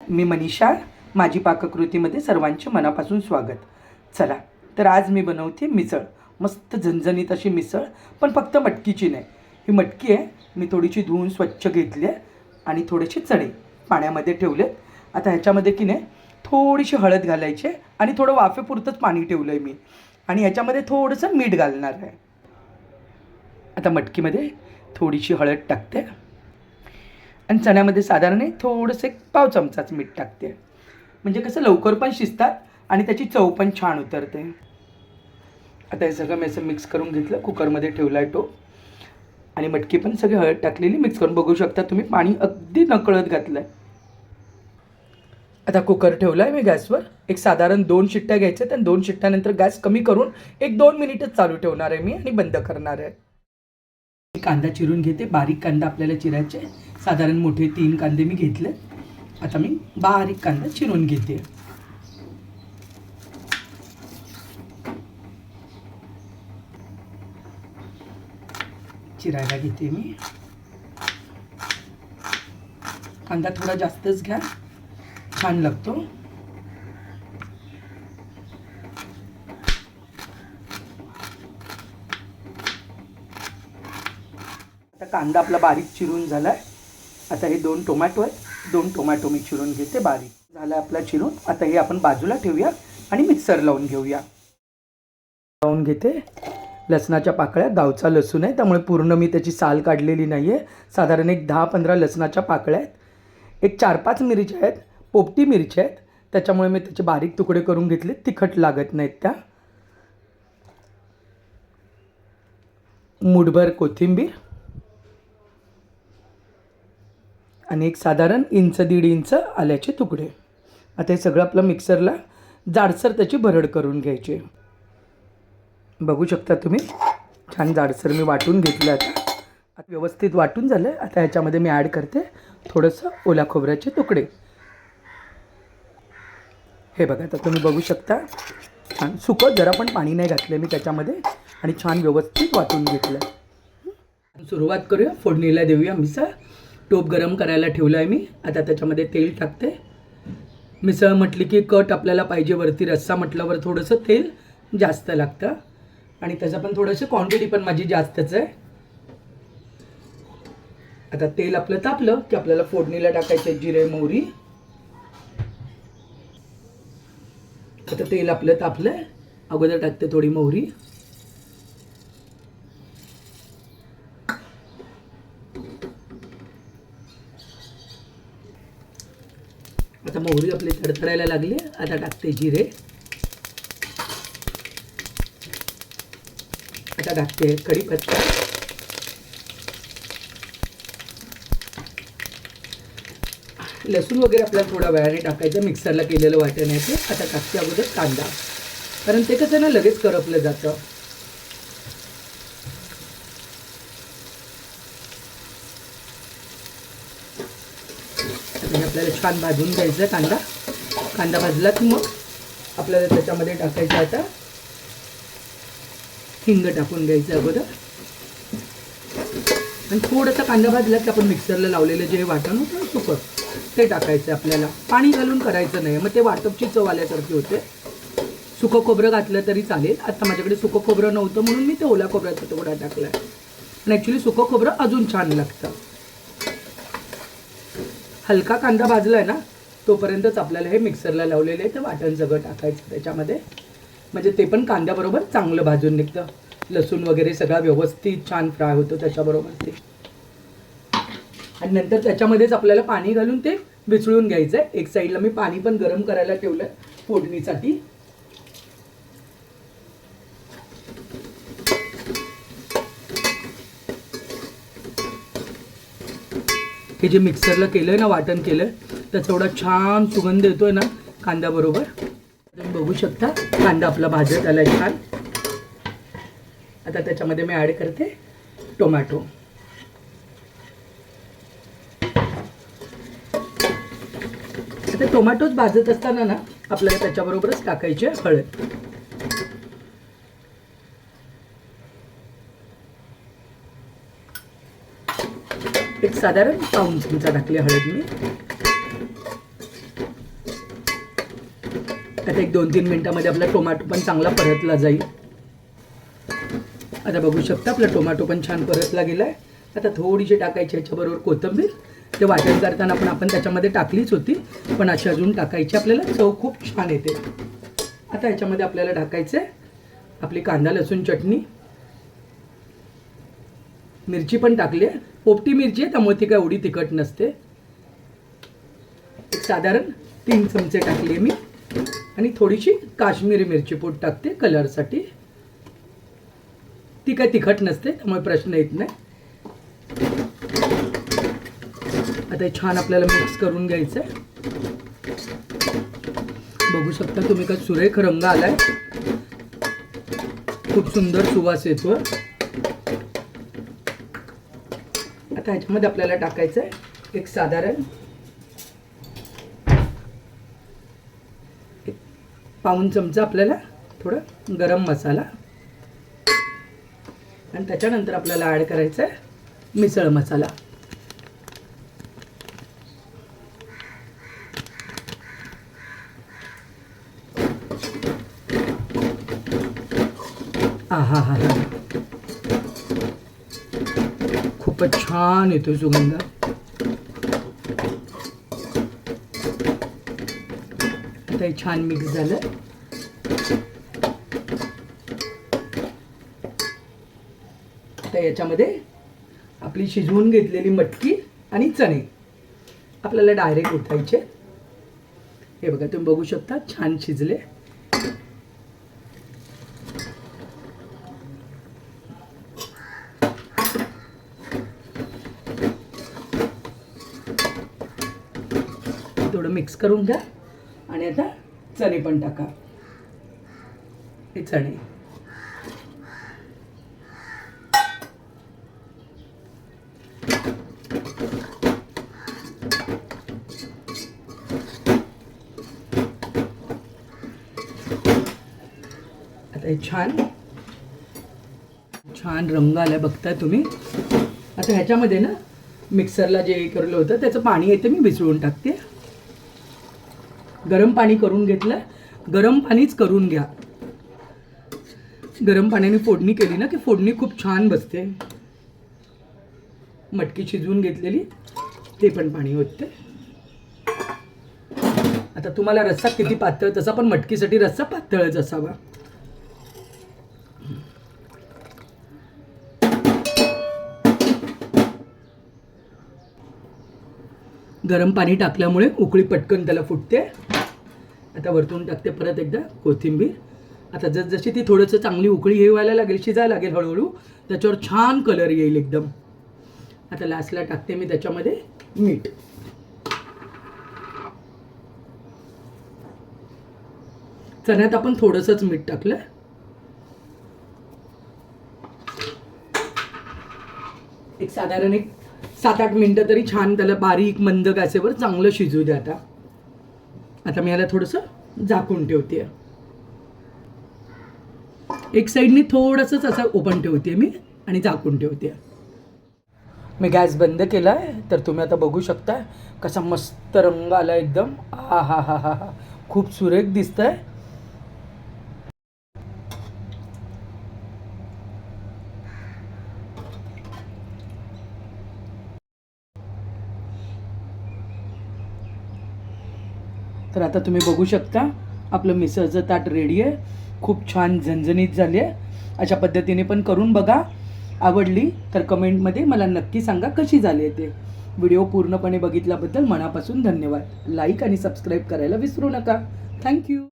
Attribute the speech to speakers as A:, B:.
A: मी मनीषा, माझी पाककृतीमध्ये सर्वांचे मनापासून स्वागत. चला तर आज मी बनवते मिसळ. मस्त झणझणीत अशी मिसळ, पण फक्त मटकीची नाही. ही मटकी आहे, मी थोडीशी धुवून स्वच्छ घेतली आहे आणि थोडेसे चणे पाण्यामध्ये ठेवले. आता ह्याच्यामध्ये की नाही थोडीशी हळद घालायची आणि थोडं वाफेपुरतंच पाणी ठेवलं आहे मी, आणि ह्याच्यामध्ये थोडंसं मीठ घालणार आहे. आता मटकीमध्ये थोडीशी हळद टाकते आणि चण्यामध्ये साधारण थोडंसं एक पाव चमचाच मीठ टाकते, म्हणजे कसं लवकर पण शिजतात आणि त्याची चव पण छान उतरते. आता हे सगळं मी असं मिक्स करून घेतलं, कुकरमध्ये ठेवला आहे तो, आणि मटकी पण सगळी हळद टाकलेली मिक्स करून बघू शकता तुम्ही, पाणी अगदी नकळत घातलं आहे. आता कुकर ठेवला आहे मी गॅसवर. एक साधारण 2 शिट्ट्या घ्यायच्या आणि 2 शिट्ट्यानंतर गॅस कमी करून 1-2 मिनिटच चालू ठेवणार आहे मी आणि बंद करणार आहे. कांदा चिरून घेते. बारीक कांदा आपल्याला चिरायचे. साधारण मोठे 3 कांदे मी घेतले. आता मी बारीक कांदा चिरून घेते. चिरायला घेते मी. कांदा थोडा जास्तच घ्या, छान लागतो. आता कांदा आपला बारीक चिरून झाला आहे. आता हे 2 टोमॅटो आहेत, 2 टोमॅटो मी चिरून घेते. बारीक झाला आपला चिरून. आता हे आपण बाजूला ठेवूया आणि मिक्सर लावून घेऊया. लावून घेते. लसणाच्या पाकळ्या, गावचा लसूण आहे त्यामुळे पूर्ण मी त्याची साल काढलेली नाही आहे. साधारण एक 10-15 लसणाच्या पाकळ्या आहेत. एक 4-5 मिरच्या आहेत, पोपटी मिरच्या आहेत, त्याच्यामुळे मी त्याचे बारीक तुकडे करून घेतले. तिखट लागत नाहीत त्या. मूठभर कोथिंबीर आणि एक साधारण 1-1.5 इंच आल्याचे तुकडे. आता हे सगळं आपलं मिक्सरला जाडसर त्याची भरड करून घ्यायची. बघू शकता तुम्ही, छान जाडसर मी वाटून घेतलं. आता व्यवस्थित वाटून झालं. आता ह्याच्यामध्ये मी ॲड करते थोडंसं ओला खोबऱ्याचे तुकडे. हे बघा, आता तुम्ही बघू शकता छान सुकं, जरा पण पाणी नाही घातलं मी त्याच्यामध्ये, आणि छान व्यवस्थित वाटून घेतलं. सुरुवात करूया, फोडणीला देऊया मिसळ. टोप गरम करायला ठेवलं आहे मी. आता त्याच्यामध्ये तेल टाकते. मिसळ म्हटली की कट आपल्याला पाहिजे वरती, रस्सा म्हटल्यावर थोडंसं तेल जास्त लागतं आणि त्याचं पण थोडंसं क्वांटिटी पण माझी जास्तच आहे. आता तेल आपलं तापलं की आपल्याला फोडणीला टाकायचे जिरे मोहरी. आता तेल आपलं तापलं आहे, अगोदर टाकते थोडी मोहरी. आता मोहरी आपली तडतडायला लागली. आता टाकते जिरे. आता टाकते कढीपत्ता. लसूण वगैरे आपल्याला थोड्या वेळाने टाकायचं, मिक्सरला केलेलं वाटण आहे ते. आता टाकते अगोदर कांदा, कारण ते कसं ना लगेच करपलं जातं. आपल्याला छान भाजून घ्यायचं कांदा. कांदा भाजला की मग आपल्याला त्याच्यामध्ये टाकायचं आता हिंग टाकून घ्यायचं अगोदर, आणि थोडासा कांदा भाजला की आपण मिक्सरला लावलेलं जे वाटण होतं सुकं ते टाकायचं. आपल्याला पाणी घालून करायचं नाही, मग ते वाटपची चव आल्यासारखी होते. सुकं खोबरं घातलं तरी चालेल. आता माझ्याकडे सुकं खोबरं नव्हतं म्हणून मी ते ओला खोबऱ्याचा तुकडा टाकला आहे, पण ॲक्च्युली सुकं खोबरं अजून छान लागतं. हलका कांदा भाजला आहे ना, तोपर्यंतच आपल्याला हे मिक्सरला लावलेलं आहे ते वाटण सगळं टाकायचं त्याच्यामध्ये, म्हणजे ते पण कांद्याबरोबर चांगलं भाजून निघतं. लसूण वगैरे सगळा व्यवस्थित छान फ्राय होतो त्याच्याबरोबर ते. आणि नंतर त्याच्यामध्येच आपल्याला पाणी घालून ते मिसळून घ्यायचं आहे. एक साईडला मी पाणी पण गरम करायला ठेवलं आहे फोडणीसाठी. हे जे मिक्सरला केलं आहे ना, वाटण केलं आहे, त्याचा एवढा छान सुगंध येतो आहे ना कांद्याबरोबर. तुम्ही बघू शकता कांदा आपला भाजत आला आहे छान. आता त्याच्यामध्ये मी ॲड करते टोमॅटो. आता टोमॅटोच भाजत असताना ना आपल्याला त्याच्याबरोबरच टाकायचे हळद. एक साधारण पाऊण चमचा टाकली हळद मी. आता एक 2-3 मिनटामध्ये आपला टोमॅटो पण चांगला परतला जाईल. आता बघू शकता आपला टोमॅटो पण छान परतला गेला आहे. आता थोडीशी टाकायची ह्याच्याबरोबर कोथिंबीर. ते वाटण करताना पण आपण त्याच्यामध्ये टाकलीच होती, पण अशी अजून टाकायची, आपल्याला चव खूप छान येते. आता ह्याच्यामध्ये आपल्याला टाकायचं आहे आपली कांदा लसूण चटणी. मिरची पण टाकली आहे, पोपटी मिरची आहे त्यामुळे ती काय एवढी तिखट नसते. एक साधारण 3 चमचे टाकली आहे मी, आणि थोडीशी काश्मीरी मिरची पूड टाकते कलरसाठी. ती काय तिखट नसते त्यामुळे प्रश्न येत नाही. आता हे छान आपल्याला मिक्स करून घ्यायचं आहे. बघू शकता तुम्ही का सुरेख रंग आलाय, खूप सुंदर सुवास येतो. आता ह्याच्यामध्ये आपल्याला टाकायचं आहे एक साधारण 1 पाऊण चमचा आपल्याला थोडं गरम मसाला, आणि त्याच्यानंतर आपल्याला ॲड करायचं आहे मिसळ मसाला. हा हा हा, खूपच छान येतो सुगंध. आता हे छान मिक्स झालं. आता याच्यामध्ये आपली शिजवून घेतलेली मटकी आणि चणे आपल्याला डायरेक्ट ओतायचे. हे बघा तुम्ही बघू शकता छान शिजले. थोडं मिक्स करून घ्या, आणि आता चणे पण टाका. हे चणे आता हे छान छान रंग आलाय बघताय तुम्ही. आता ह्याच्यामध्ये ना मिक्सरला जे केलं होतं त्याचं पाणी येते मी मिसळून टाकते. गरम पाणी करून घेतलं, गरम पाणीच करून घ्या. गरम पाण्याने फोडणी केली ना की फोडणी खूप छान बसते. मटकी शिजवून घेतलेली ते पण पाणी होते. आता तुम्हाला रस्सा किती पातळ, तसा पण मटकीसाठी रस्सा पातळच असावा. गरम पाणी टाकल्यामुळे उकळी पटकन त्याला फुटते. आता वरतून टाकते परत एकदा कोथिंबीर. आता जसजशी ती थोडंसं चांगली उकळी येवायला लागेल, शिजायला लागेल हळूहळू, त्याच्यावर छान कलर येईल एकदम. आता लास्टला टाकते मी त्याच्यामध्ये मीठ. चण्यात आपण थोडंसंच मीठ टाकलं. एक साधारण 7-8 मिनिटं तरी छान त्याला बारीक मंद गॅसवर चांगलं शिजू द्या. आता मी याला थोडंसं झाकून ठेवते. एक साईडने थोडंसंच असं ओपन ठेवते मी आणि झाकून ठेवते. मी गॅस बंद केला आहे, तर तुम्ही आता बघू शकता कसा मस्त रंग आला एकदम. हा हा हा हा हा, खूप सुरेख दिसतंय. तर आता तुम्ही बघू शकता आपलं मिसळचं ताट रेडी आहे. खूप छान झणझणीत झाली आहे. अशा पद्धतीने पण करून बघा. आवडली तर कमेंटमध्ये मला नक्की सांगा कशी झाली आहे ते. व्हिडिओ पूर्णपणे बघितल्याबद्दल मनापासून धन्यवाद. लाईक आणि सबस्क्राईब करायला विसरू नका. थँक्यू.